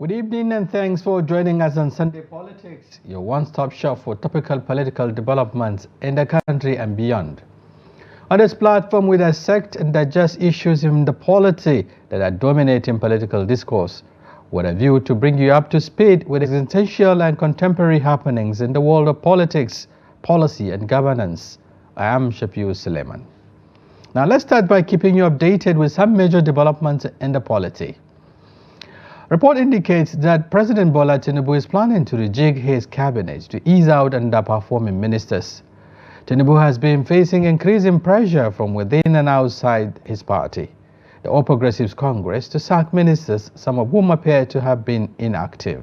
Good evening and thanks for joining us on Sunday Politics, your one-stop shop for topical political developments in the country and beyond. On this platform, we dissect and digest issues in the polity that are dominating political discourse, with a view to bring you up to speed with essential and contemporary happenings in the world of politics, policy and governance. I am Musa Salmanu. Now let's start by keeping you updated with some major developments in the polity. Report indicates that President Bola Tinubu is planning to rejig his cabinet to ease out underperforming ministers. Tinubu has been facing increasing pressure from within and outside his party, the All Progressives Congress, to sack ministers, some of whom appear to have been inactive.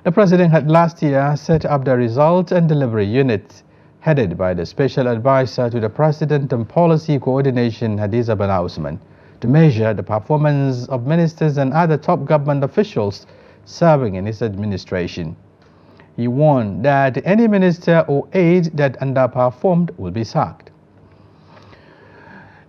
The president had last year set up the Result and Delivery Unit, headed by the Special Advisor to the President on Policy Coordination, Hadiza Ben Osman, to measure the performance of ministers and other top government officials serving in his administration. He warned that any minister or aide that underperformed will be sacked.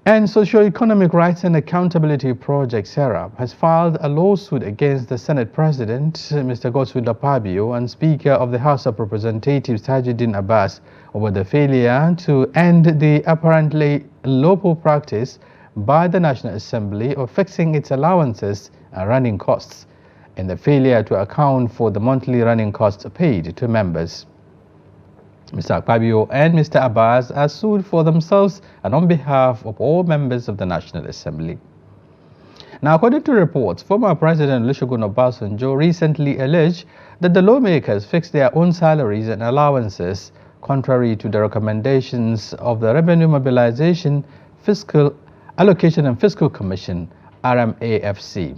And Socio-Economic Rights and Accountability Project (SERAP) has filed a lawsuit against the Senate President, Mr. Godswill Akpabio, and Speaker of the House of Representatives, Tajuddin Abbas, over the failure to end the apparently lawful practice by the National Assembly of fixing its allowances and running costs, and the failure to account for the monthly running costs paid to members. Mr. Akpabio and Mr. Abbas are sued for themselves and on behalf of all members of the National Assembly. Now, according to reports, former President Olusegun Obasanjo recently alleged that the lawmakers fixed their own salaries and allowances contrary to the recommendations of the Revenue Mobilization, Fiscal Allocation and Fiscal Commission, RMAFC.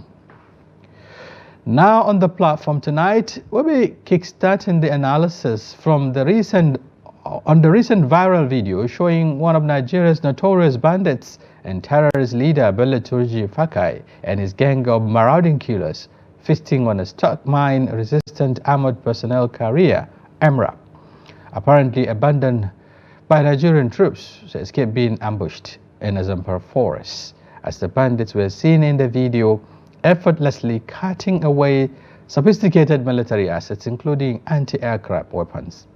Now on the platform tonight, we'll be kickstarting the analysis from the recent viral video showing one of Nigeria's notorious bandits and terrorist leader Bello Turji Fakai and his gang of marauding killers feasting on a stock mine-resistant armored personnel carrier, EMRA, apparently abandoned by Nigerian troops to escape being ambushed in a Zamfara forest, as the bandits were seen in the video effortlessly cutting away sophisticated military assets, including anti-aircraft weapons.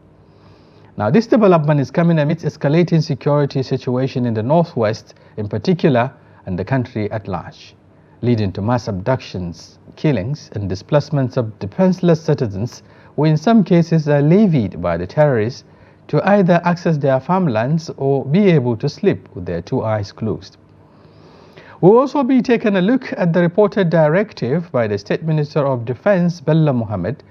Now, this development is coming amidst escalating security situation in the northwest in particular and the country at large, leading to mass abductions, killings and displacements of defenseless citizens who in some cases are levied by the terrorists to either access their farmlands or be able to sleep with their two eyes closed. We'll also be taking a look at the reported directive by the State Minister of Defense, Bello Muhammad,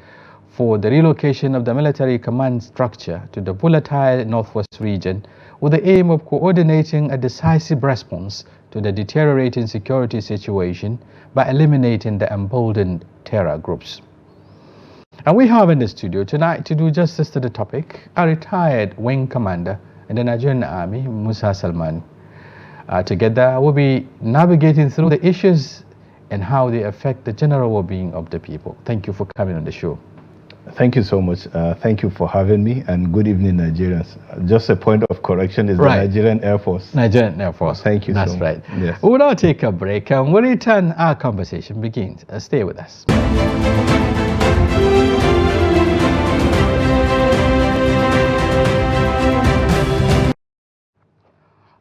for the relocation of the military command structure to the volatile northwest region with the aim of coordinating a decisive response to the deteriorating security situation by eliminating the emboldened terror groups. And we have in the studio tonight, to do justice to the topic, a retired wing commander in the Nigerian Army, Musa Salmanu. Together, we'll be navigating through the issues and how they affect the general well-being of the people. Thank you for coming on the show. Thank you so much. Thank you for having me, and good evening, Nigerians. Just a point of correction is right. The Nigerian Air Force. Nigerian Air Force. Thank you. That's so right. much. Yes. We will now take a break, and when we return, our conversation begins. Stay with us.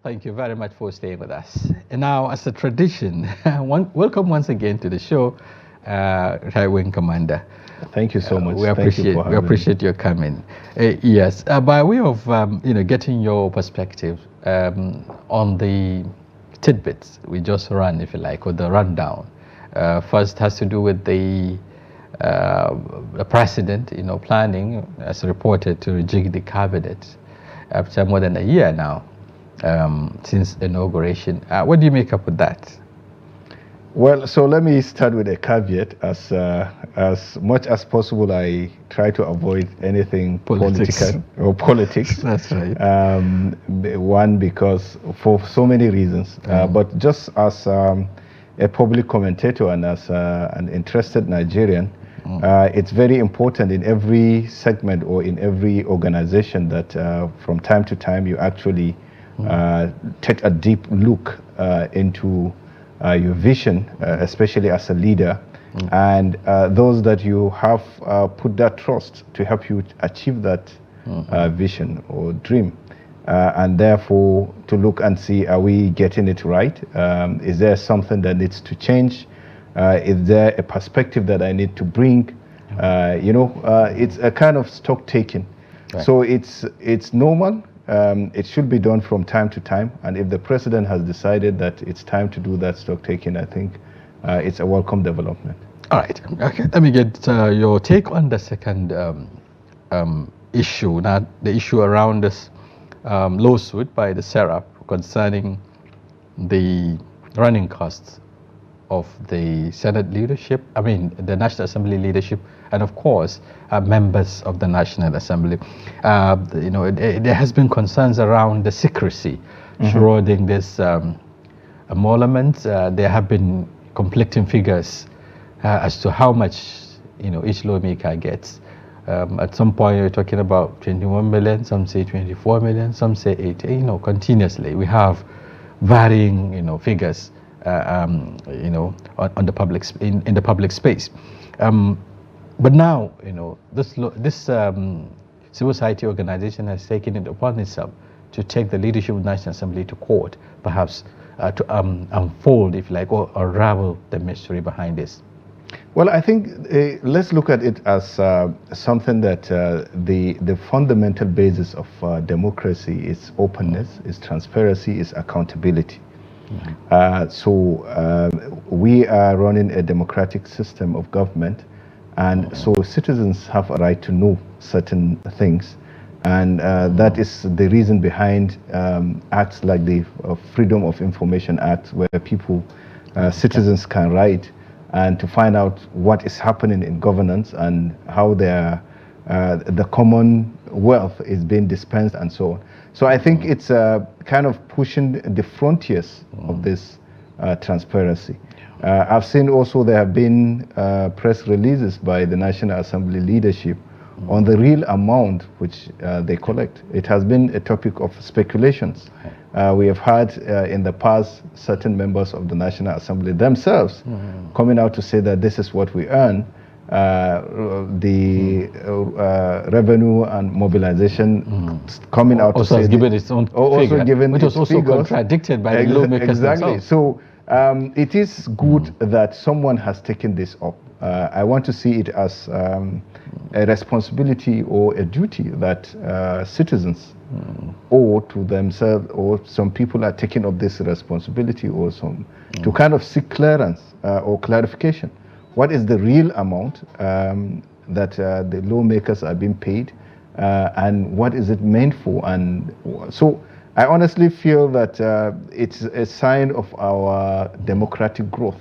Thank you very much for staying with us. And now, as a tradition, welcome once again to the show, Retired Wing Commander. Thank you so much. We appreciate your coming. Yes, by way of getting your perspective on the tidbits we just ran, if you like, or the rundown. First has to do with the president, planning, as reported, to rejig the cabinet after more than a year now. Since inauguration. What do you make up with that? Well, so let me start with a caveat. As much as possible, I try to avoid anything political or politics. That's right. One, because for so many reasons, but just as a public commentator and as an interested Nigerian, it's very important in every segment or in every organization that from time to time you actually take a deep look into your vision, especially as a leader, and those that you have put that trust to help you achieve that vision or dream. And therefore to look and see, are we getting it right? Is there something that needs to change? Is there a perspective that I need to bring? It's a kind of stock taking. Right. So it's normal. It should be done from time to time. And if the president has decided that it's time to do that stock taking, I think it's a welcome development. All right. Okay. Let me get your take on the second issue. Now, the issue around this lawsuit by the SERAP concerning the running costs of the Senate leadership, the National Assembly leadership, and of course, members of the National Assembly. There has been concerns around the secrecy surrounding this emoluments. There have been conflicting figures as to how much each lawmaker gets. At some point, you're talking about 21 million. Some say 24 million. Some say 80. Continuously we have varying figures. On the public in the public space, but now this civil society organization has taken it upon itself to take the leadership of the National Assembly to court, perhaps to unfold, if you like, or unravel the mystery behind this. Well, I think let's look at it as something that the fundamental basis of democracy is openness, is transparency, is accountability. We are running a democratic system of government, and so citizens have a right to know certain things, and that is the reason behind acts like the Freedom of Information Act, where citizens can write and to find out what is happening in governance and how the common wealth is being dispensed and so on. So I think it's kind of pushing the frontiers of this transparency. I've seen also there have been press releases by the National Assembly leadership on the real amount which they collect. It has been a topic of speculations. We have had in the past certain members of the National Assembly themselves coming out to say that this is what we earn. The revenue and mobilization coming out also to say given its own figure, which was also figures. Contradicted by the lawmakers exactly themselves. So it is good that someone has taken this up. I want to see it as a responsibility or a duty that citizens owe to themselves, or some people are taking up this responsibility, or some to kind of seek clearance or clarification. What is the real amount that the lawmakers are being paid, and what is it meant for? And so I honestly feel that it's a sign of our democratic growth.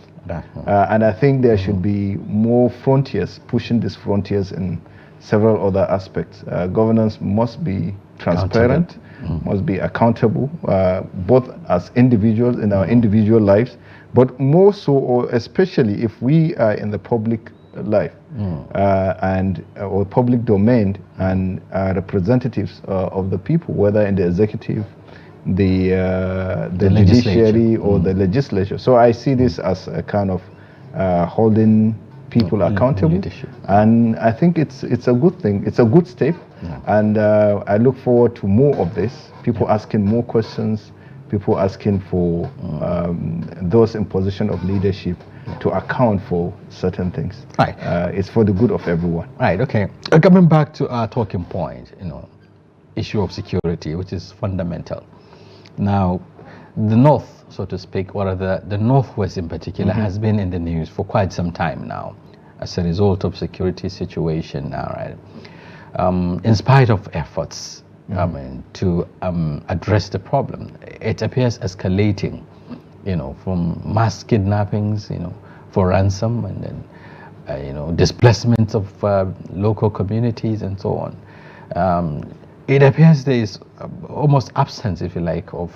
And I think there should be more frontiers, pushing these frontiers in several other aspects. Governance must be transparent, must be accountable, both as individuals in our individual lives, but more so, or especially if we are in the public life or public domain and are representatives of the people, whether in the executive, the judiciary, or the legislature. So I see this as a kind of holding people accountable, and I think it's a good thing. It's a good step, and I look forward to more of this. People asking more questions, people asking for those in position of leadership to account for certain things. Right. It's for the good of everyone. Right. Okay. Coming back to our talking point, issue of security, which is fundamental. Now, the North, so to speak, or the Northwest in particular, has been in the news for quite some time now as a result of security situation now, right? In spite of efforts to address the problem, it appears escalating, from mass kidnappings, for ransom, and then, displacement of local communities and so on. It appears there is almost absence, if you like, of,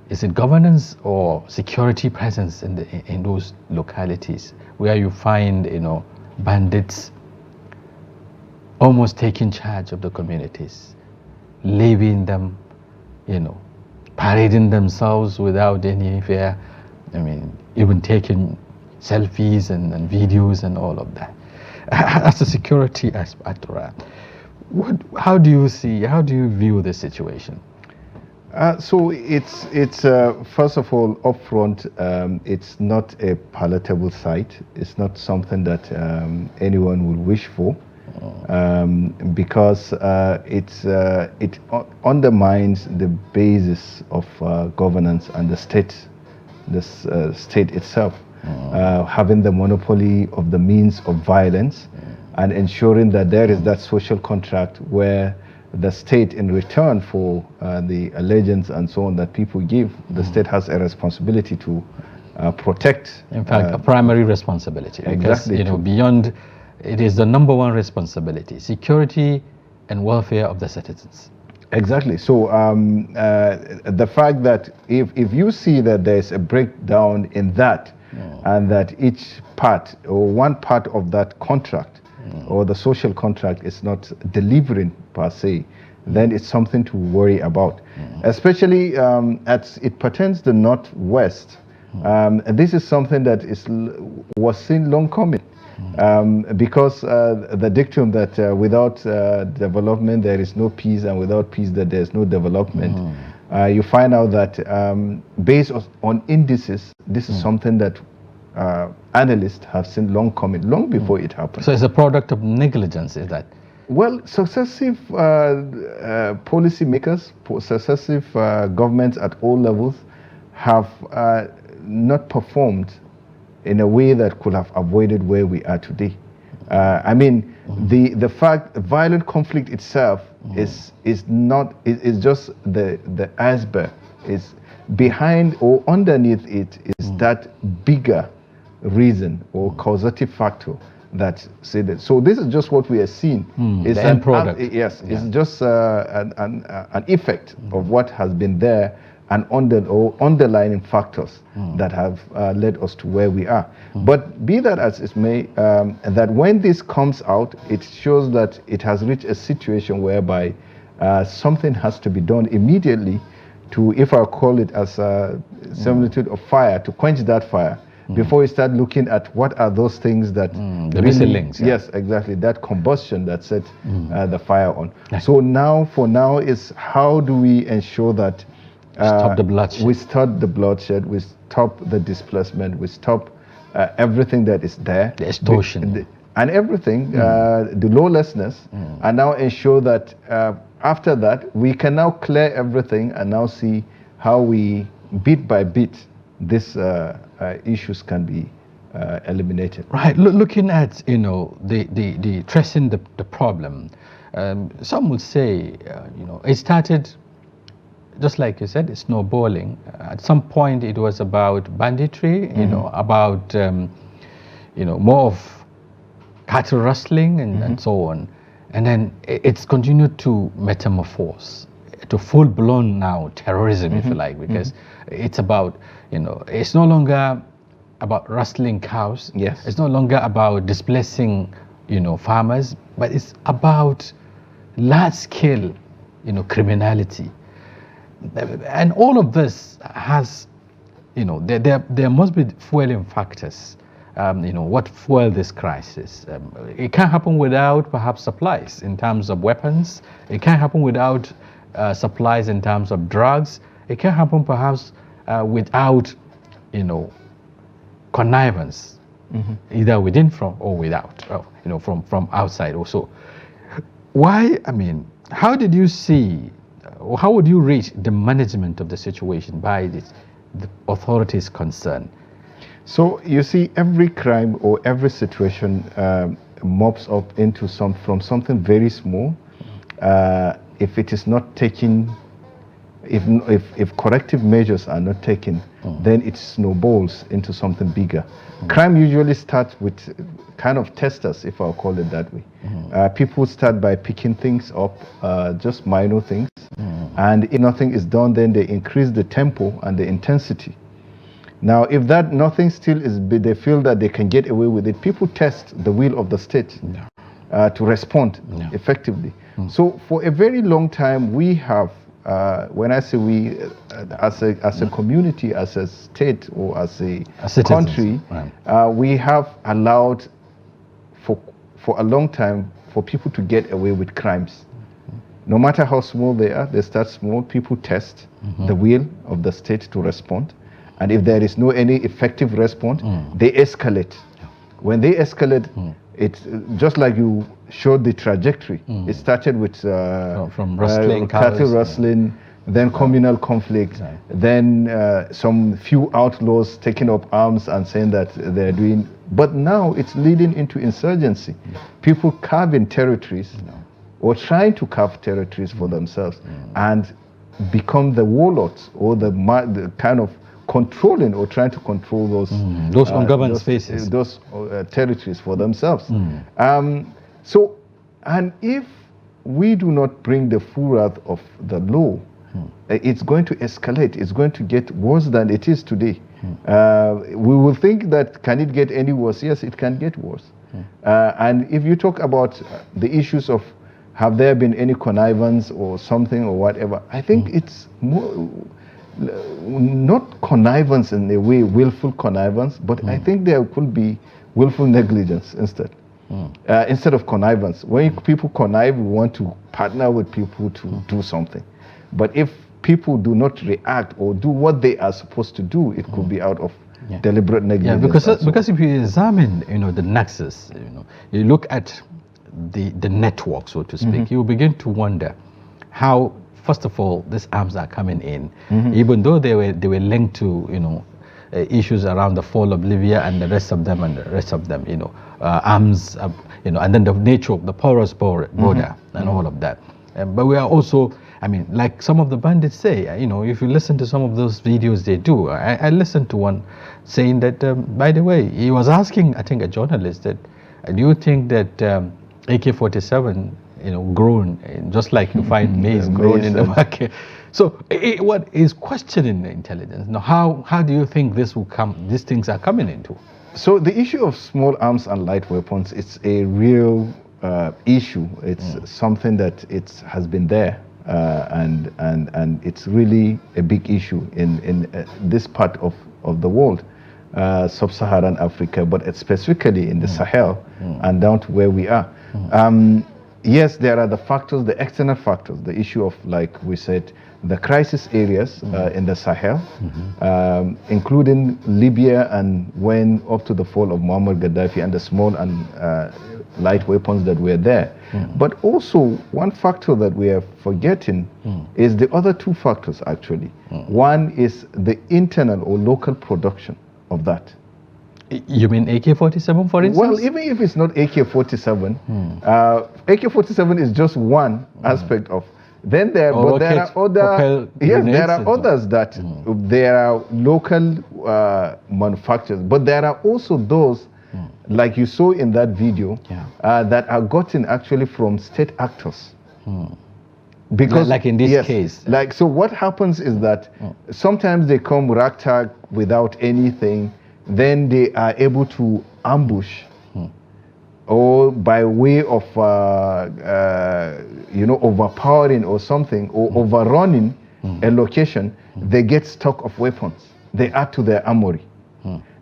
is it governance or security presence in those localities where you find, bandits almost taking charge of the communities, leaving them, parading themselves without any fear. Even taking selfies and videos and all of that. As a security aspect, how do you view this situation? So it's first of all, upfront, it's not a palatable sight. It's not something that anyone would wish for, because it undermines the basis of governance and the state itself, having the monopoly of the means of violence, and ensuring that there is that social contract where the state, in return for the allegiance and so on that people give, the state has a responsibility to protect. In fact, a primary responsibility. Exactly. Because, beyond, it is the number one responsibility: security and welfare of the citizens. Exactly. So the fact that if you see that there's a breakdown in that, and that each part or one part of that contract or the social contract is not delivering per se, then it's something to worry about. Especially as it pertains to the Northwest. This is something that was seen long coming, because the dictum that without development there is no peace, and without peace that there's no development. You find out that based on indices, this is something that analysts have seen long coming, long before it happened. So it's a product of negligence, is that? Well, successive policy makers, successive governments at all levels have not performed in a way that could have avoided where we are today. I mean, the fact violent conflict itself is just the iceberg. Is behind or underneath it is that bigger reason or causative factor that say that. So this is just what we are seeing. It's the end product. Yes, it's just an effect of what has been there, and underlying factors that have led us to where we are. But be that as it may, that when this comes out, it shows that it has reached a situation whereby something has to be done immediately to, if I call it as a similitude of fire, to quench that fire. Before we start looking at what are those things that the missing links. Yes, exactly, that combustion that set the fire on. So for now is how do we ensure that stop the bloodshed. We stop the bloodshed, we stop the displacement, we stop everything that is there, the extortion and everything, the lawlessness, and now ensure that after that we can now clear everything and now see how we bit by bit these issues can be eliminated. Right. Looking at the tracing the problem, some would say it started just like you said, it's snowballing. At some point, it was about banditry, about more of cattle rustling and so on, and then it's continued to metamorphose to full-blown now terrorism, if you like, because it's about it's no longer about rustling cows. Yes. It's no longer about displacing farmers, but it's about large-scale criminality. And all of this has, there must be fueling factors, what fuel this crisis. It can't happen without perhaps supplies in terms of weapons. It can't happen without supplies in terms of drugs. It can't happen perhaps without, connivance, either within or without, from outside also. How did you see, or how would you rate the management of the situation by the authorities concerned? So you see, every crime or every situation mops up into from something very small. If it is not taken, if corrective measures are not taken, then it snowballs into something bigger. Crime usually starts with kind of testers, if I'll call it that way. People start by picking things up, just minor things, and if nothing is done, then they increase the tempo and the intensity. Now, if that nothing still is, they feel that they can get away with it, people test the will of the state to respond effectively. So for a very long time, we have when I say we, as a community, as a state, or as a citizens, country, right. We have allowed for a long time for people to get away with crimes. No matter how small they are, they start small. People test the will of the state to respond. And if there is no any effective response, they escalate. When they escalate, it's just like you showed the trajectory. It started with from rustling, cattle rustling, then communal conflict, then some few outlaws taking up arms and saying that they're doing. But now it's leading into insurgency. People carving territories or trying to carve territories for themselves and become the warlords or the kind of controlling or trying to control those ungoverned spaces, those territories for themselves. So, and if we do not bring the full wrath of the law, it's going to escalate. It's going to get worse than it is today. We will think that can it get any worse? Yes, it can get worse. And if you talk about the issues of have there been any connivance or something or whatever, I think it's more not connivance in a way, willful connivance, but I think there could be willful negligence instead. Instead of connivance. When people connive, we want to partner with people to do something. But if people do not react or do what they are supposed to do, it could be out of deliberate negligence. Yeah, because if you examine, the nexus, you look at the network, so to speak, you begin to wonder how, first of all, these arms are coming in, even though they were linked to, issues around the fall of Libya and the rest of them, arms, and then the nature of the porous border and all of that. But we are also, like some of the bandits say, if you listen to some of those videos they do, I listened to one saying that, by the way, he was asking, I think, a journalist that, do you think that AK-47, grown, just like you find maize grown in the market? So what is questioning the intelligence? Now, how do you think this will come? These things are coming into? So the issue of small arms and light weapons, it's a real issue. It's something that has been there, and it's really a big issue in this part of the world, sub-Saharan Africa, but specifically in the Sahel and down to where we are. Yes, there are the factors, the external factors, the issue of, like we said, the crisis areas in the Sahel, including Libya, and when up to the fall of Muammar Gaddafi and the small and light weapons that were there. But also one factor that we are forgetting is the other two factors actually. One is the internal or local production of that. You mean AK-47, for instance? Well, even if it's not AK-47, AK-47 is just one aspect of. Then there are others that there are local manufacturers, but there are also those, like you saw in that video, that are gotten actually from state actors. Because like in this case. So what happens is that sometimes they come ragtag without anything. Then they are able to ambush, or by way of overpowering or something, or overrunning a location, they get stock of weapons. They add to their armory.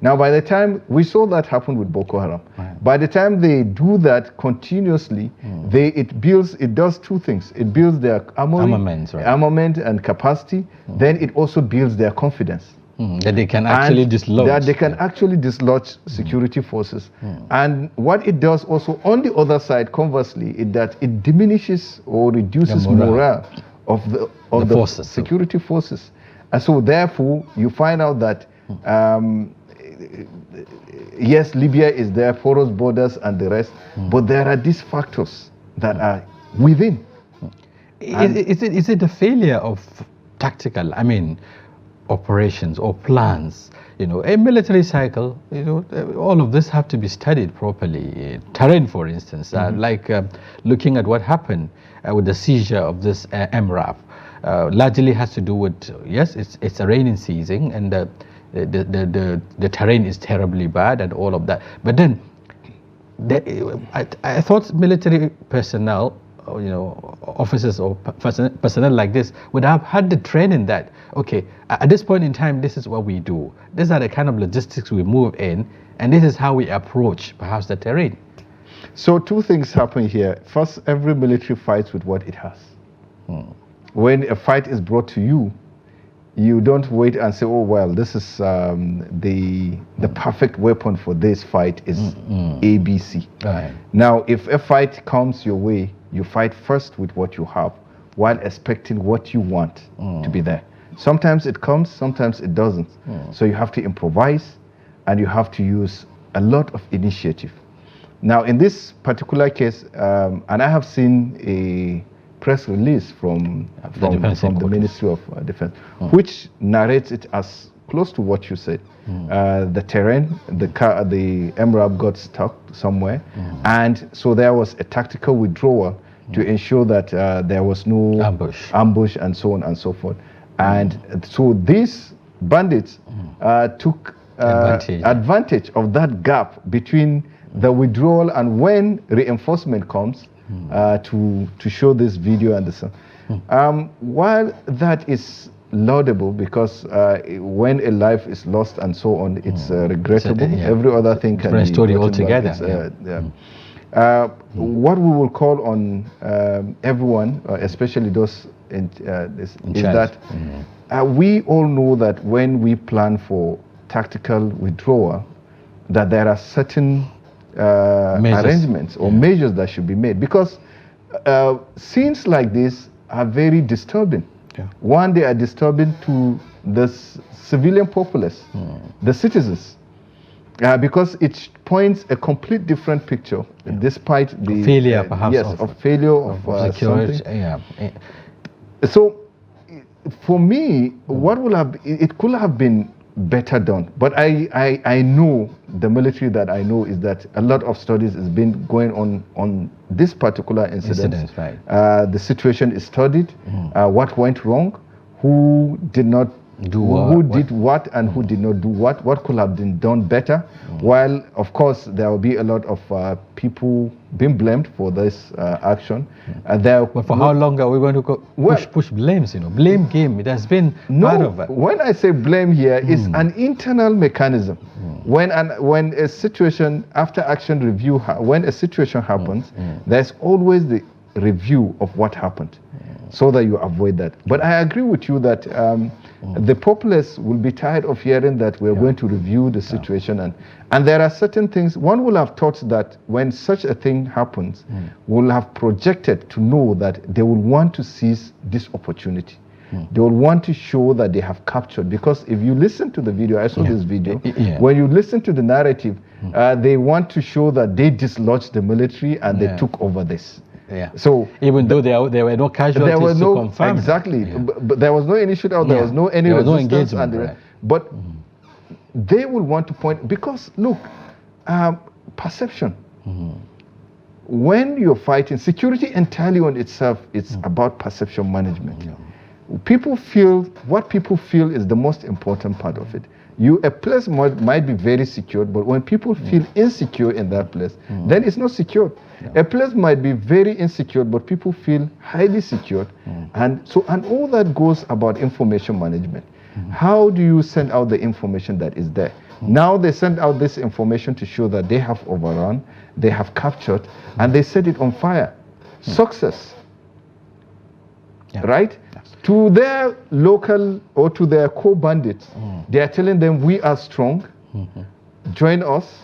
Now, by the time we saw that happen with Boko Haram, by the time they do that continuously, it does two things. It builds their armament and capacity. Then it also builds their confidence. That they can actually dislodge. That they can actually dislodge security forces. And what it does also on the other side, conversely, is that it diminishes or reduces morale of the forces, security forces. And so therefore, you find out that, yes, Libya is there, porous borders and the rest, but there are these factors that are within. Is it a failure of tactical, operations or plans, a military cycle, all of this have to be studied properly. Terrain, for instance, like looking at what happened with the seizure of this MRAP, largely has to do with, yes, it's a rainy season and the terrain is terribly bad and all of that. But then I thought military personnel officers or personnel like this would have had the training that, okay, at this point in time, this is what we do. These are the kind of logistics we move in, and this is how we approach perhaps the terrain. So two things happen here. First, every military fights with what it has. When a fight is brought to you, you don't wait and say, oh, well, this is the perfect weapon for this fight is ABC. Right. Now, if a fight comes your way, you fight first with what you have while expecting what you want to be there. Sometimes it comes, sometimes it doesn't. So you have to improvise and you have to use a lot of initiative. Now, in this particular case, and I have seen a press release from the Ministry of Defense, which narrates it as close to what you said. The terrain, the MRAP got stuck somewhere, and so there was a tactical withdrawal to ensure that there was no ambush and so on and so forth. And so these bandits took advantage of that gap between the withdrawal and when reinforcement comes to show this video and this. While that is laudable, because when a life is lost and so on, it's regrettable. Every other thing can be story altogether. What we will call on everyone, especially those is that we all know that when we plan for tactical withdrawal, that there are certain arrangements or measures that should be made, because scenes like this are very disturbing. One, they are disturbing to the civilian populace, the citizens, because it points a complete different picture, despite the failure, perhaps, of failure of something. So, for me, what will have it could have been better done, but I know the military that I know is that a lot of studies has been going on this particular incident. The situation is studied, what went wrong, who did not do what and who did not do what could have been done better, while of course there will be a lot of people being blamed for this action. But for how long are we going to push blames? Blame game, it has been part of it. When I say blame here, it's an internal mechanism. When a situation, after action review, when a situation happens, there's always the review of what happened, so that you avoid that. But I agree with you that the populace will be tired of hearing that we're going to review the situation, and there are certain things one will have thought that when such a thing happens, will have projected to know that they will want to seize this opportunity. They will want to show that they have captured, because if you listen to the video, I saw this video, when you listen to the narrative, they want to show that they dislodged the military and they took over this. So even though there were no casualties, there was no to confirm but there was no initial out, there was no any resistance, but they will want to point, because look, perception. When you're fighting, security entirely on itself, it's about perception management. People feel what people feel is the most important part of it. A place might be very secure, but when people feel insecure in that place, then it's not secure. A place might be very insecure, but people feel highly secure, and all that goes about information management. How do you send out the information that is there? Now they send out this information to show that they have overrun, they have captured, and they set it on fire. Success, right? To their local or to their co-bandits, they are telling them, we are strong, join us,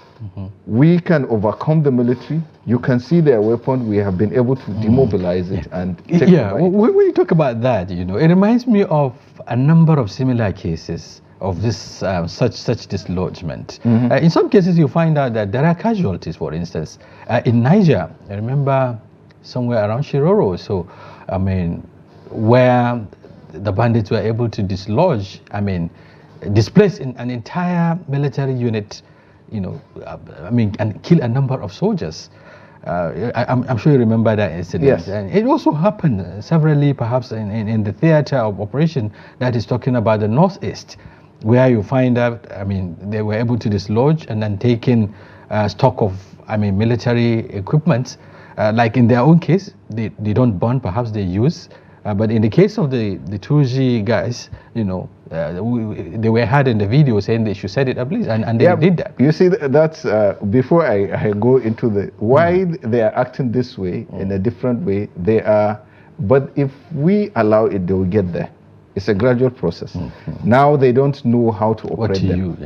we can overcome the military, you can see their weapon, we have been able to demobilize it and take when we talk about that, it reminds me of a number of similar cases of this such dislodgement. In some cases you find out that there are casualties. For instance, in Niger, I remember somewhere around Shiroro, so I mean, where the bandits were able to dislodge, displace an entire military unit, and kill a number of soldiers. I'm sure you remember that incident. Yes. And it also happened severally, perhaps in the theater of operation that is talking about the Northeast, where you find out, they were able to dislodge and then take in stock of, military equipment. like in their own case, they don't burn, perhaps they use. But in the case of the 2G guys, you know, they were heard in the video saying they should set it ablaze, and they did that. You see, that's before I go into the why they are acting this way in a different way. They are, but if we allow it, they will get there. It's a gradual process. Now they don't know how to operate them.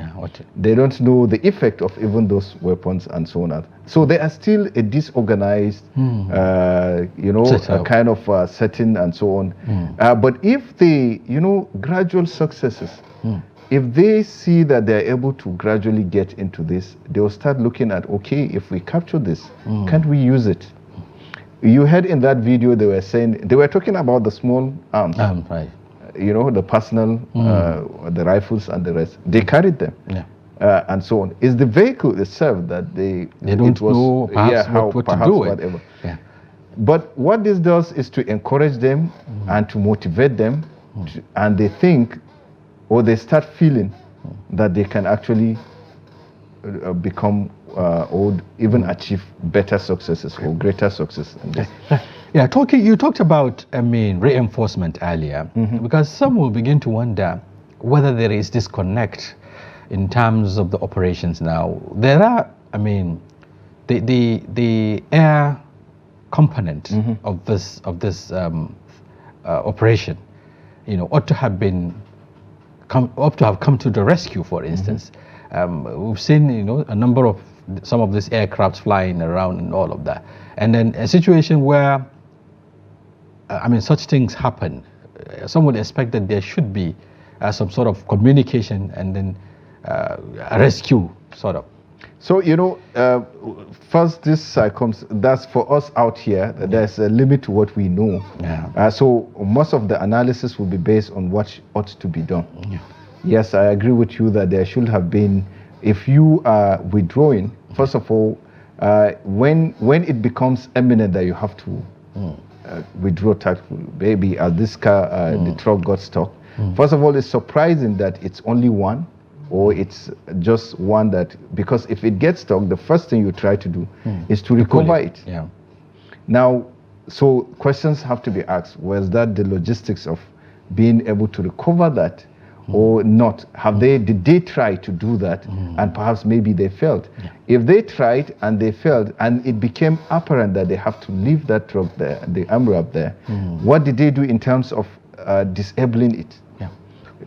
They don't know the effect of even those weapons and so on. So they are still a disorganized, you know, a kind of setting and so on. But if they, you know, gradual successes, if they see that they're able to gradually get into this, they will start looking at, okay, if we capture this, can't we use it? You heard in that video they were saying, they were talking about the small arms. Right. You know, the personal, the rifles and the rest. They carried them, and so on. It's the vehicle itself that they don't know perhaps what to do with. Whatever. But what this does is to encourage them and to motivate them, and they think, or they start feeling that they can actually become or even achieve better successes or greater success. Yeah, you talked about, I mean, reinforcement earlier, because some will begin to wonder whether there is disconnect in terms of the operations now. There are, I mean, the air component of this operation, you know, ought to have come to the rescue. For instance, we've seen, you know, a number of some of these aircrafts flying around and all of that, and then a situation where I mean, such things happen. Some would expect that there should be some sort of communication and then a rescue, sort of. So, you know, first, that's for us out here, there's a limit to what we know. So most of the analysis will be based on what ought to be done. Yes, I agree with you that there should have been, if you are withdrawing, first of all, when it becomes eminent that you have to withdraw tactically, maybe as this car, the truck got stuck. First of all, it's surprising that it's only one, or it's just one that, because if it gets stuck, the first thing you try to do is to recover it. Now, so questions have to be asked. Was that the logistics of being able to recover that or not? Did they try to do that and perhaps maybe they failed? If they tried and they failed and it became apparent that they have to leave that truck there, the AMRAP there, what did they do in terms of disabling it?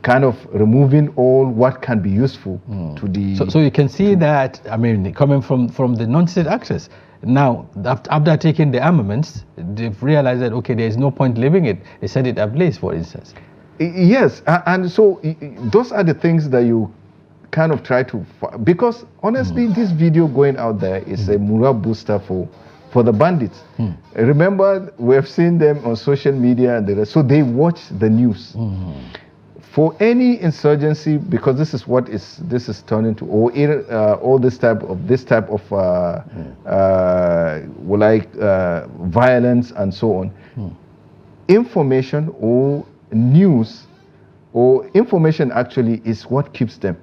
Kind of removing all what can be useful to the... So you can see that, I mean, coming from the non-state actors, now, after taking the armaments, they've realized that, okay, there is no point leaving it. They set it ablaze, for instance. Yes, and so those are the things that you kind of try to... Because, honestly, this video going out there is a morale booster for the bandits. Remember, we have seen them on social media and the rest, so they watch the news. For any insurgency, because this is what this is turning to, or all this type of violence and so on, information or news or information actually is what keeps them.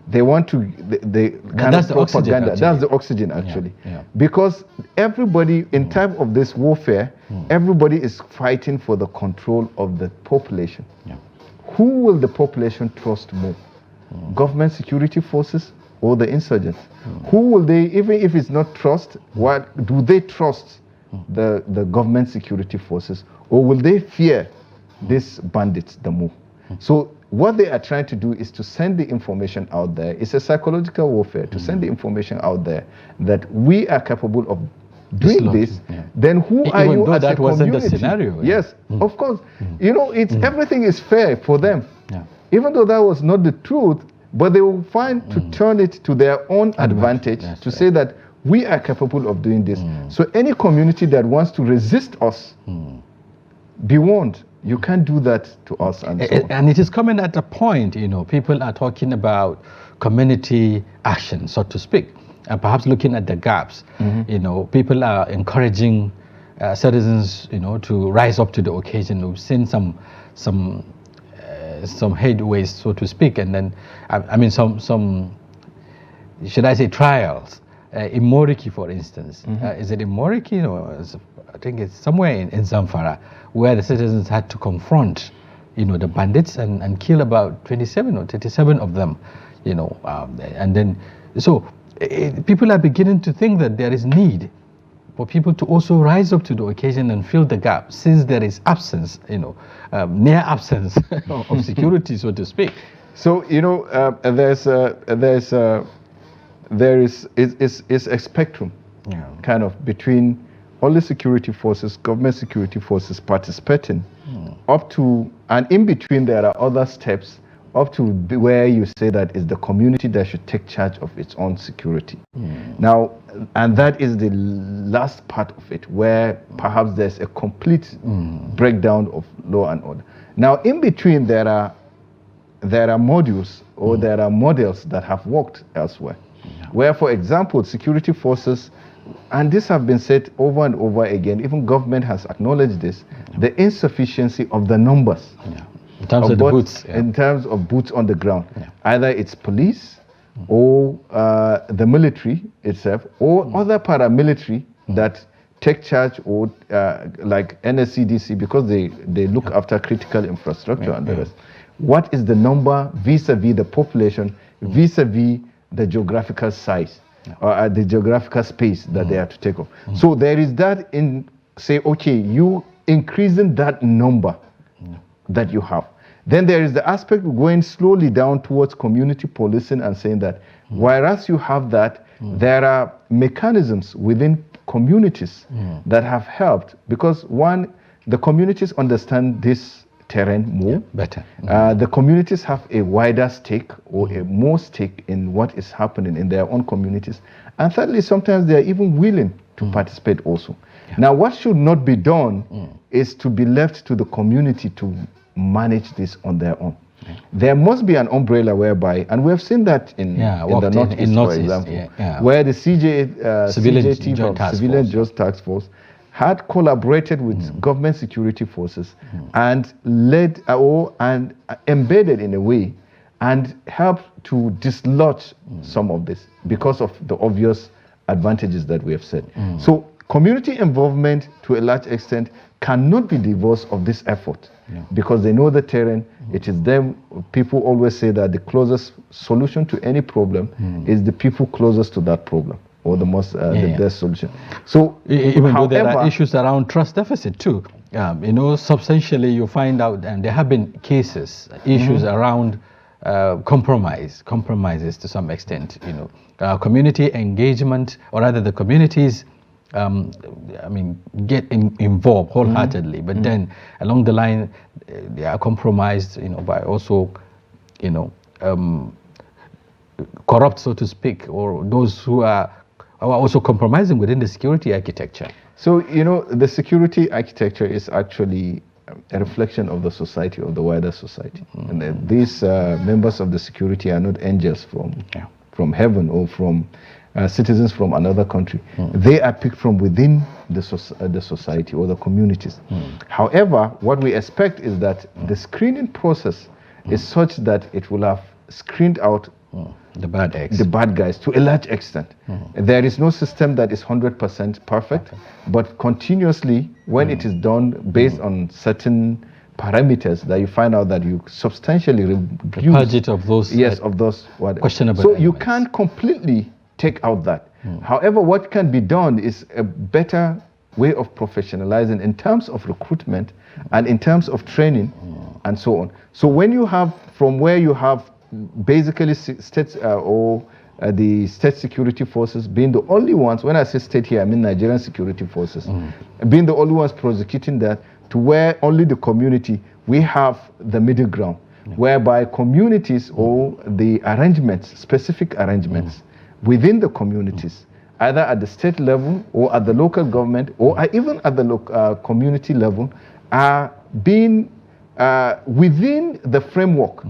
They want to the kind of propaganda. That's the oxygen actually, because everybody in time of this warfare, everybody is fighting for the control of the population. Who will the population trust more? Government security forces or the insurgents? Who will they, even if it's not trust, what do they trust? The government security forces, or will they fear these bandits the more? So what they are trying to do is to send the information out there. It's a psychological warfare to send the information out there that we are capable of doing this. Then who are you as a community? Even though that wasn't the scenario. Yes, of course. You know, everything is fair for them. Even though that was not the truth, but they will find to turn it to their own advantage to say that we are capable of doing this. So any community that wants to resist us, be warned, you can't do that to us. And it is coming at a point, you know, people are talking about community action, so to speak, and perhaps looking at the gaps. You know, people are encouraging citizens, you know, to rise up to the occasion. We've seen some headways, so to speak, and then I mean some should I say trials in Moriki, for instance. Is it in Moriki? No, I think it's somewhere in Zamfara, where the citizens had to confront, the bandits and kill about 27 or 37 of them, and then, so people are beginning to think that there is need for people to also rise up to the occasion and fill the gap, since there is absence, near absence of security, so to speak. So there is a spectrum, kind of, between all the security forces, government security forces participating, up to, and in between there are other steps up to where you say that it's the community that should take charge of its own security. Now, and that is the last part of it, where perhaps there's a complete breakdown of law and order. Now, in between there are modules, or there are models that have worked elsewhere, where, for example, security forces, and this have been said over and over again, even government has acknowledged this, the insufficiency of the numbers. In terms of the boots. In terms of boots on the ground. Either it's police, or the military itself, or other paramilitary that take charge, or like NSCDC, because they look after critical infrastructure and the rest. What is the number vis-a-vis the population, vis-a-vis the geographical size, or the geographical space that they have to take off? So there is that in, say, okay, you increasing that number that you have. Then there is the aspect of going slowly down towards community policing and saying that whereas you have that, there are mechanisms within communities that have helped, because one, the communities understand this terrain more better. The communities have a wider stake, or a more stake in what is happening in their own communities, and thirdly, sometimes they are even willing to participate also. Now, what should not be done is to be left to the community to manage this on their own. There must be an umbrella whereby, and we have seen that in the Northeast, for example, where the Civilian Justice Task Force had collaborated with government security forces and led and embedded in a way and helped to dislodge some of this because of the obvious advantages that we have said. So community involvement, to a large extent, cannot be divorced of this effort, because they know the terrain. It is them. People always say that the closest solution to any problem is the people closest to that problem, or the most the best solution. So even though there are issues around trust deficit too, substantially you find out, and there have been cases, issues around compromises to some extent, community engagement, or rather the communities get involved wholeheartedly, but then along the line they are compromised, by also, corrupt, so to speak, or those who are also compromising within the security architecture. So, the security architecture is actually a reflection of the society, of the wider society. And these members of the security are not angels from heaven, or from citizens from another country. They are picked from within the society or the communities. However, what we expect is that the screening process is such that it will have screened out the bad eggs, the bad guys, to a large extent. There is no system that is 100% perfect, but continuously, when it is done based on certain parameters, that you find out that you substantially reduce the budget of those questionable so elements. You can't completely take out that. However, what can be done is a better way of professionalizing in terms of recruitment and in terms of training and so on. So when you have, from where you have basically states the state security forces being the only ones, when I say state here, I mean Nigerian security forces, being the only ones prosecuting that, to where only the community, we have the middle ground, whereby communities or the arrangements, specific arrangements within the communities, either at the state level or at the local government or even at the community level, are being within the framework.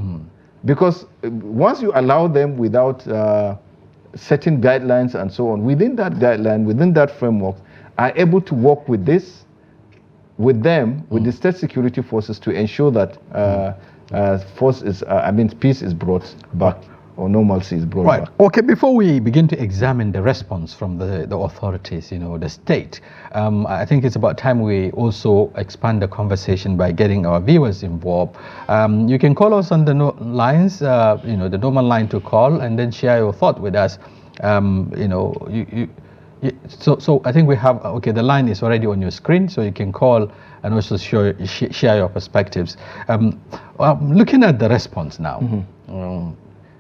Because once you allow them without setting guidelines and so on, within that guideline, within that framework, are able to work with this, with them, with the state security forces, to ensure that peace is brought back. normalcy is brought Right. back. Okay, before we begin to examine the response from the authorities, the state, I think it's about time we also expand the conversation by getting our viewers involved. You can call us on the lines, the normal line to call, and then share your thought with us. So I think we have, the line is already on your screen, so you can call and also share your perspectives. Looking at the response now,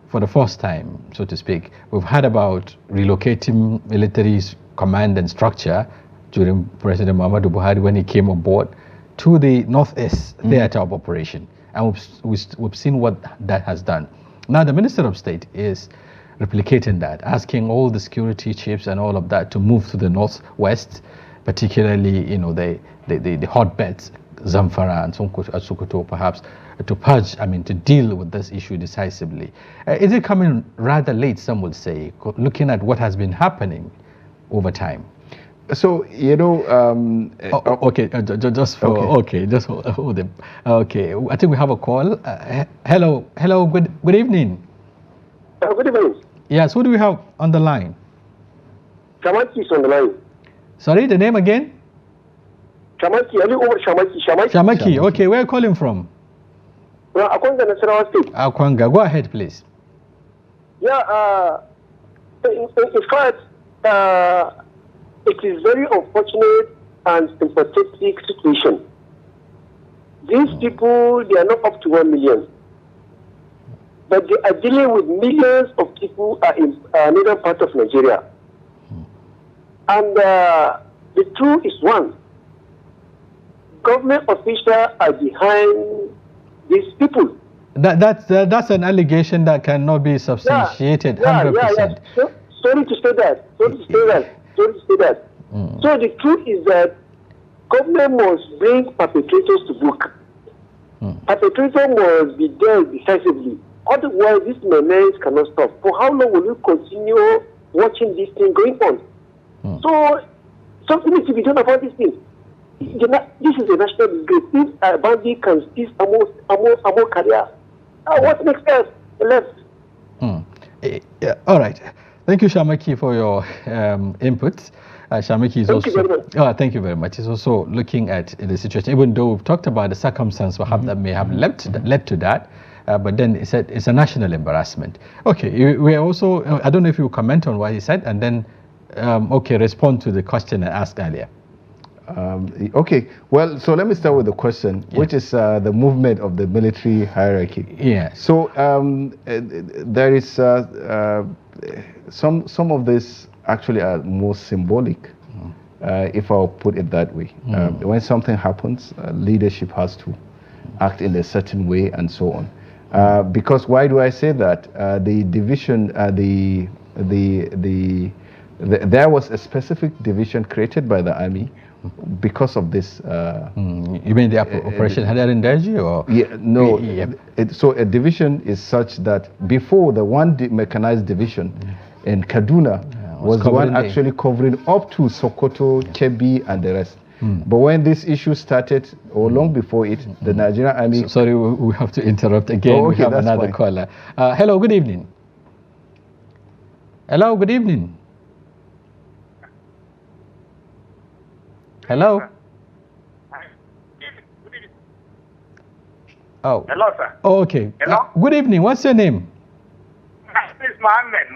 for the first time, so to speak, we've heard about relocating military command and structure during President Muhammadu Buhari when he came on board to the Northeast theater of operation. And we've seen what that has done. Now the Minister of State is replicating that, asking all the security chiefs and all of that to move to the Northwest, particularly, the hotbeds, Zamfara and Sokoto perhaps, to purge, to deal with this issue decisively. Is it coming rather late, some would say, looking at what has been happening over time? So, just hold it. Okay, I think we have a call. Hello, good evening. Good evening. Yes, who do we have on the line? Shamaki is on the line. Sorry, the name again? Shamaki, Shamaki. Shamaki, okay, where are you calling from? Well, Akwanga, Nasarawa State. Akwanga, go ahead, please. Yeah, in fact, it is very unfortunate and sympathetic situation. These people, they are not up to 1 million. But they are dealing with millions of people in another part of Nigeria. And the truth is one. Government officials are behind these people. That's an allegation that cannot be substantiated 100%. Sorry to say that. So the truth is that government must bring perpetrators to book. Perpetrators must be dealt decisively. Otherwise, this menace cannot stop. For how long will you continue watching this thing going on? So something needs to be done about this thing. This is a national disgrace. If a bandit can seize Amo career, what next step left? All right. Thank you, Shamaki, for your inputs. Shamaki is thank you very much. He's also looking at the situation, even though we've talked about the circumstance perhaps that may have led to that. But then he said it's a national embarrassment. Okay, we are also, I don't know if you comment on what he said, and then, respond to the question I asked earlier. Okay, well, so let me start with the question, which is the movement of the military hierarchy. Yeah. So there is some of this actually are more symbolic, if I'll put it that way. When something happens, leadership has to act in a certain way and so on. Because why do I say that? The division, there was a specific division created by the army because of this. You mean the Operation Hadarindaji, or? Yeah, no. So a division is such that before the one mechanized division in Kaduna was the one actually covering up to Sokoto, Kebbi, and the rest. But when this issue started, or long before it, the Nigerian army... Sorry, we have to interrupt again. Oh, okay, we have another caller. Hello, good evening. Hello, good evening. Hello? Oh. Hello, sir. Oh, okay. Hello? Good evening. What's your name? This is Mohammed,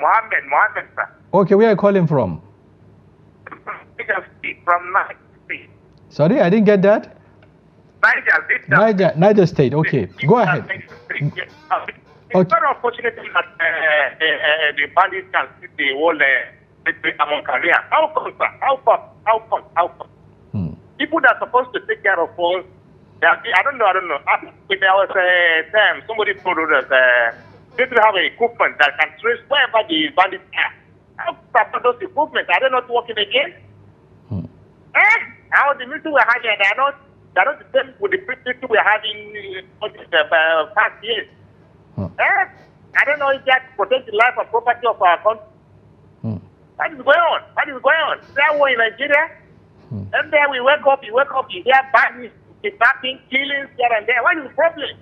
sir. Okay, where are you calling from? From Niger State. Sorry, I didn't get that. Niger State. Okay, go ahead. It's very unfortunate that the bandits can see the whole among career. How come, sir? How come? People that are supposed to take care of us, I don't know. If there was a time somebody told us they don't have equipment that can trace wherever the bandits are. How about those equipment? Are they not working again? How the military we're having, they're not the same with the military we're having for the past years. I don't know if that protect the life and property of our country. What is going on? Is there war in Nigeria? And then we wake up, you hear badness, kidnapping, killings here and there. What is the problem?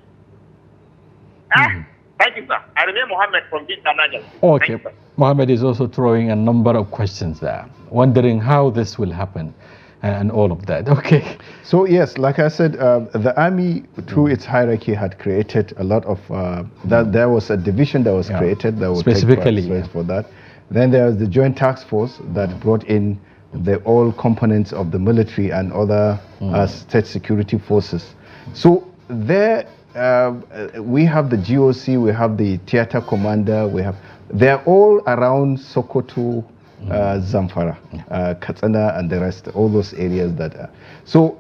Thank you, sir. I remain Mohammed from Niger. Okay. Mohammed is also throwing a number of questions there, wondering how this will happen and all of that. Okay. So yes, like I said, the army, through its hierarchy, had created a lot of, there was a division that was created that would specifically take place for that. Then there was the Joint Task Force that brought in all components of the military and other state security forces. So there, we have the GOC, we have the theater commander, they're all around Sokoto, Zamfara, Katsina, and the rest, all those areas that are. So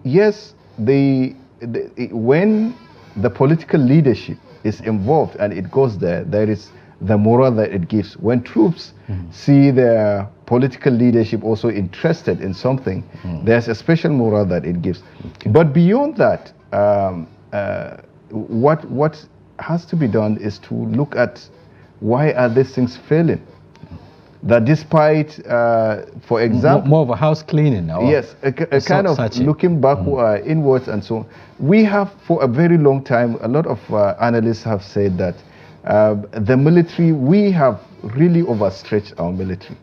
yes, when the political leadership is involved and it goes there, there is the morale that it gives. When troops see their political leadership also interested in something, there's a special morale that it gives. But beyond that, what has to be done is to look at why are these things failing. That despite, for example, more of a house cleaning now. Yes, a kind of looking back inwards and so on. We have for a very long time, a lot of analysts have said that the military, we have really overstretched our military.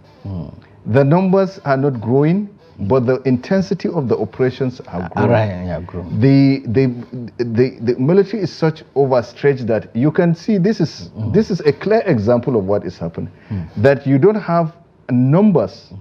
The numbers are not growing, but the intensity of the operations have grown. The military is such overstretched that you can see this is a clear example of what is happening. That you don't have numbers,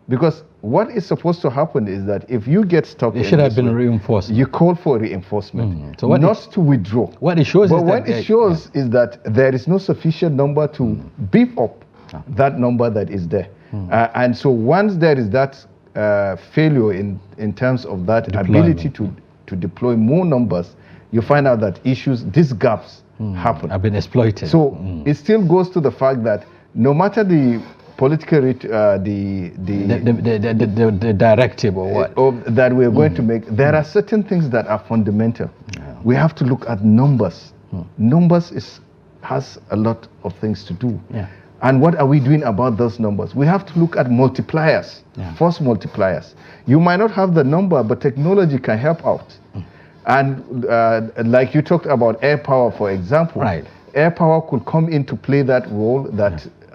because what is supposed to happen is that if you get stopped, it should have been reinforced. You call for reinforcement, so not to withdraw. What it shows is that there is no sufficient number to beef up that number that is there, and so once there is that failure in terms of that ability to deploy more numbers, you find out that these gaps happen. Have been exploited. So it still goes to the fact that no matter the political the directive or what that we are going to make, there are certain things that are fundamental. We have to look at numbers. Numbers has a lot of things to do. And what are we doing about those numbers? We have to look at multipliers, force multipliers. You might not have the number, but technology can help out. And like you talked about air power, for example, air power could come into play that role,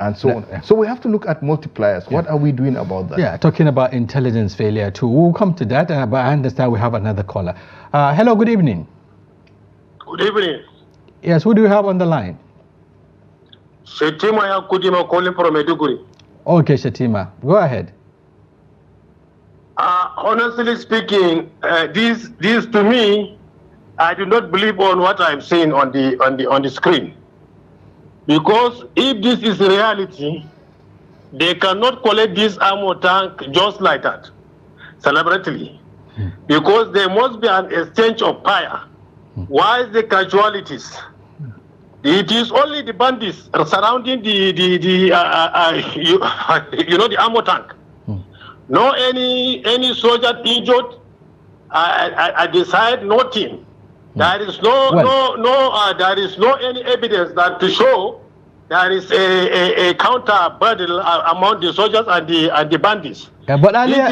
and so on. So we have to look at multipliers. What are we doing about that? Yeah, talking about intelligence failure too. We'll come to that, but I understand we have another caller. Hello, good evening. Good evening. Yes, who do you have on the line? Shetima Yakudima calling from Maiduguri. Okay, Shetima, go ahead. Honestly speaking, this to me, I do not believe on what I'm seeing on the screen. Because if this is reality, they cannot collect this ammo tank just like that, celebratively. Because there must be an exchange of fire. Why is the casualties? It is only the bandits surrounding the ammo tank. No any soldier injured at the side, nothing. There is there is no any evidence that to show there is a counter battle among the soldiers and the bandits. Yeah, but earlier,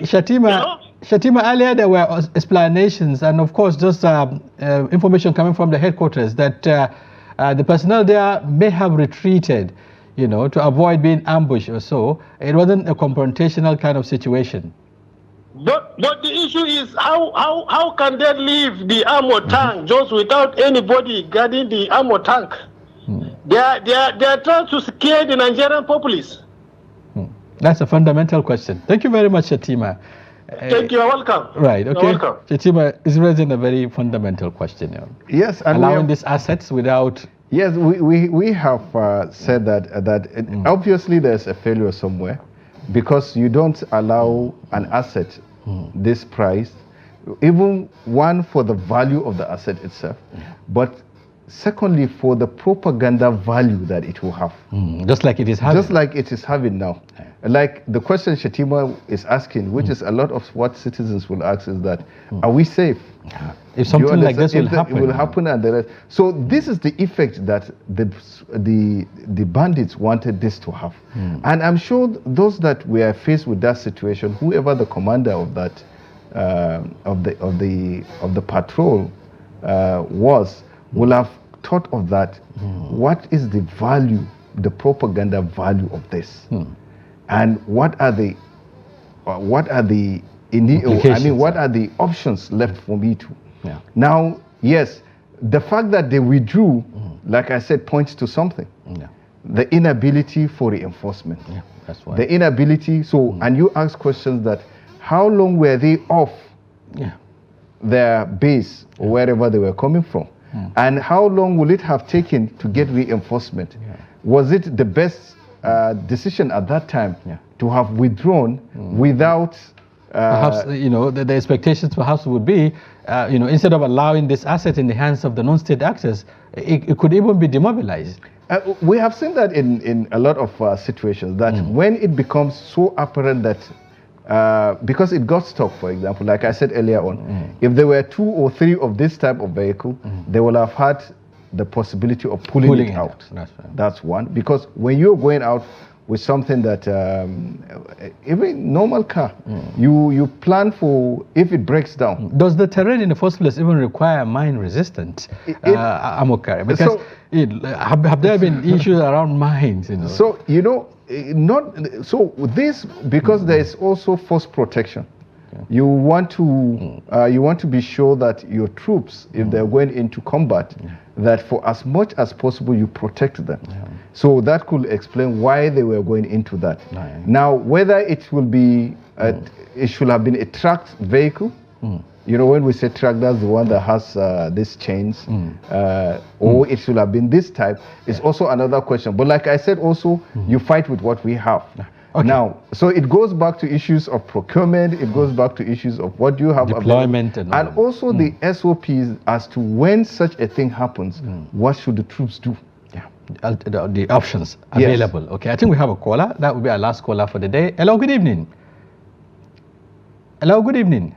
Shatima, earlier there were explanations and of course just information coming from the headquarters that the personnel there may have retreated, to avoid being ambushed or so. It wasn't a confrontational kind of situation. But the issue is how can they leave the ammo tank just without anybody guarding the ammo tank? They are trying to scare the Nigerian populace. That's a fundamental question. Thank you very much, Shatima. Thank you. You're welcome. Right. Okay. You're welcome. Shatima is raising a very fundamental question. Yes, and allowing these assets without. Yes, we have said that obviously there's a failure somewhere, because you don't allow an asset this price, even one for the value of the asset itself, but secondly for the propaganda value that it will have. Just like it is having. Just like it is having now. Like the question Shatima is asking, which is a lot of what citizens will ask, is that, are we safe? If something like this will happen. It will happen and the rest. So this is the effect that the bandits wanted this to have. And I'm sure those that were faced with that situation, whoever the commander of that of the patrol was, will have thought of that, what is the value, the propaganda value of this? And what are the what are the options left for me to? Yeah. Now, yes, the fact that they withdrew, like I said, points to something. Yeah. The inability for reinforcement. Yeah, that's why. The inability, and you ask questions that, how long were they off their base or wherever they were coming from? And how long will it have taken to get reinforcement? Was it the best decision at that time to have withdrawn without... perhaps, the expectations perhaps would be, instead of allowing this asset in the hands of the non-state actors, it could even be demobilized. We have seen that in a lot of situations, that when it becomes so apparent that, because it got stuck, for example, like I said earlier on, if there were 2 or 3 of this type of vehicle, they will have had the possibility of pulling it out. That's one. Because when you're going out with something that, even normal car, you plan for if it breaks down. Does the terrain in the first place even require mine-resistant ammo carrier? Because have there been issues around mines? So, this, because there is also force protection. You want to be sure that your troops, if they're going into combat, that for as much as possible you protect them. So that could explain why they were going into that. Now, whether it will be, it should have been a tracked vehicle. When we say track, that's the one that has these chains, or it should have been this type, is also another question. But like I said, also, you fight with what we have. Okay. Now, so it goes back to issues of procurement, it goes back to issues of what you have deployment available, and also the SOPs as to when such a thing happens, what should the troops do? The options available. Yes. Okay, I think we have a caller. That will be our last caller for the day. Hello, good evening. Hello, good evening.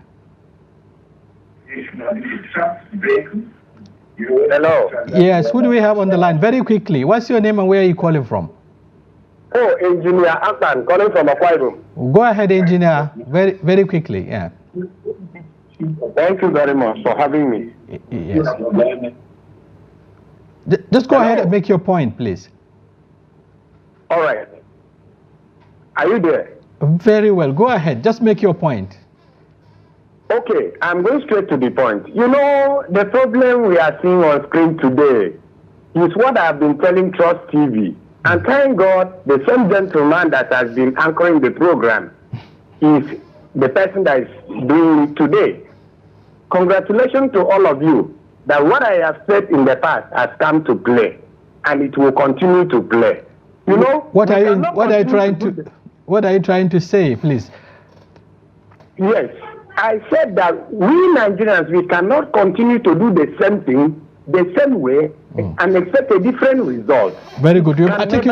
Hello. Yes, who do we have on the line? Very quickly. What's your name and where are you calling from? Oh, Engineer Hassan, calling from Akwa Ibom. Go ahead, Engineer. Very, very quickly. Yeah. Thank you very much for having me. Yes. Just go ahead and make your point, please. All right. Are you there? Very well. Go ahead. Just make your point. Okay, I'm going straight to the point. The problem we are seeing on screen today is what I've been telling Trust TV. And thank God, the same gentleman that has been anchoring the program is the person that is doing it today. Congratulations to all of you that what I have said in the past has come to play, and it will continue to play. What are you trying to say, please? Yes, I said that we Nigerians, we cannot continue to do the same thing the same way and expect a different result. Very good. I think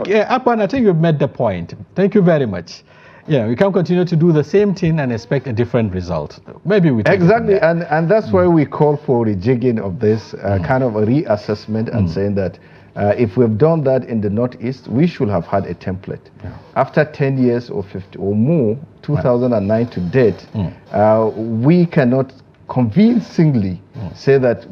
you've made the point. Thank you very much. Yeah, we can't continue to do the same thing and expect a different result. Maybe we exactly, and that's why we call for rejigging of this kind of a reassessment and saying that if we've done that in the Northeast, we should have had a template. After 10 years or 50 or more, 2009 to date, we cannot convincingly say that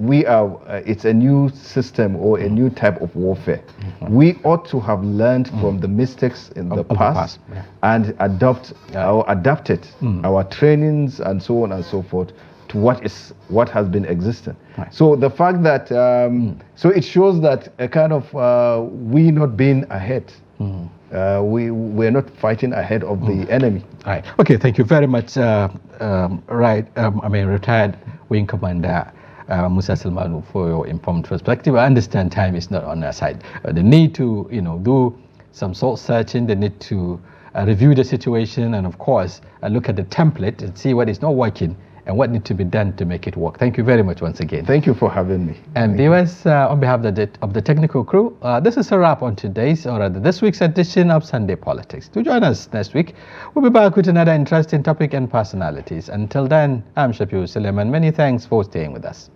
it's a new system or a new type of warfare. We ought to have learned from the mistakes in the past and adapted our trainings and so on and so forth to what has been existing. So the fact that so it shows that a kind of we not being ahead. We're not fighting ahead of the enemy. Right. Okay. Thank you very much. Retired Wing Commander Musa Salmanu, for your informed perspective. I understand time is not on our side. The need to do some soul searching. The need to review the situation, and of course look at the template and see what is not working and what needs to be done to make it work. Thank you very much once again. Thank you for having me. And viewers, on behalf of the technical crew, this is a wrap on this week's edition of Sunday Politics. To join us next week, we'll be back with another interesting topic and personalities. Until then, I'm Shafiu Suleiman. Many thanks for staying with us.